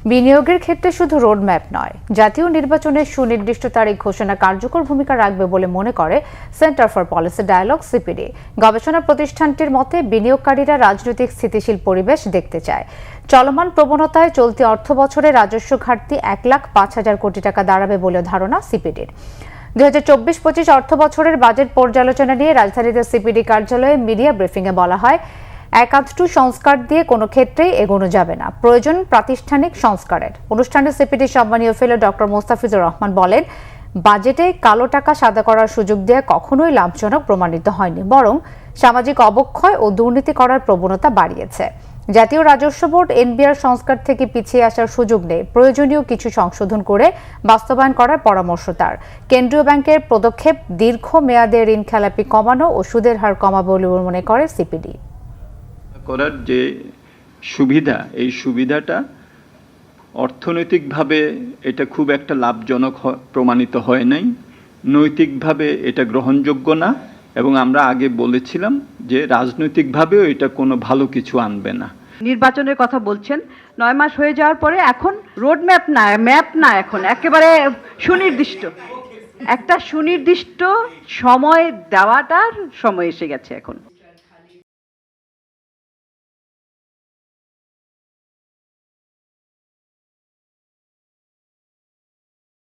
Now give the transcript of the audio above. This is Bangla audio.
বিনিয়োগের ক্ষেত্রে শুধু রোডম্যাপ নয়, জাতীয় নির্বাচনের সুনির্দিষ্ট তারিখ ঘোষণা কার্যকর ভূমিকা রাখবে বলে মনে করে centre for policy dialogue CPD. গবেষণা প্রতিষ্ঠানটির মতে বিনিয়োগকারীরা রাজনৈতিক স্থিতিশীল পরিবেশ দেখতে চায়। চলমান প্রবণতায় চলতি অর্থবছরে রাজস্ব ঘাটতি 1,05,000 কোটি টাকা দাঁড়াবে বলে ধারণা সিপিডির। 2024-25 অর্থ বছরের বাজেট পর্যালোচনা নিয়ে রাজধানীতে সিপিডি কার্যালয়ে মিডিয়া ব্রিফিংয়ে বলা হয়, একাধটু সংস্কার দিয়ে কোনো ক্ষেত্রেই এগোনো যাবে না, প্রয়োজন প্রাতিষ্ঠানিক সংস্কারের। অনুষ্ঠানে সিপিডি সম্মানীয় ফেলো ডক্টর মোস্তাফিজুর রহমান বলেন, বাজেটে কালো টাকা সাদা করার সুযোগ দেওয়া কখনোই লাভজনক প্রমাণিত হয়নি, বরং সামাজিক অবক্ষয় ও দুর্নীতি করার প্রবণতা বাড়িয়েছে। জাতীয় রাজস্ব বোর্ড এনবিআর সংস্কার থেকে পিছিয়ে আসার সুযোগ নেই, প্রয়োজনীয় কিছু সংশোধন করে বাস্তবায়ন করার পরামর্শ তার। কেন্দ্রীয় ব্যাংকের পদক্ষেপ দীর্ঘ মেয়াদে ঋণ খেলাপি কমানো ও সুদের হার কমাবে বলে মনে করে সিপিডি। করার যে সুবিধা, এই সুবিধাটা অর্থনৈতিকভাবে এটা খুব একটা লাভজনক প্রমাণিত হয় নাই, নৈতিকভাবে এটা গ্রহণযোগ্য না, এবং আমরা আগে বলেছিলাম যে রাজনৈতিকভাবেও এটা কোনো ভালো কিছু আনবে না। নির্বাচনের কথা বলছেন, 9 মাস হয়ে যাওয়ার পরে এখন রোডম্যাপ না, ম্যাপ না, এখন একেবারে সুনির্দিষ্ট একটা সুনির্দিষ্ট সময় দেওয়াটার সময় এসে গেছে এখন।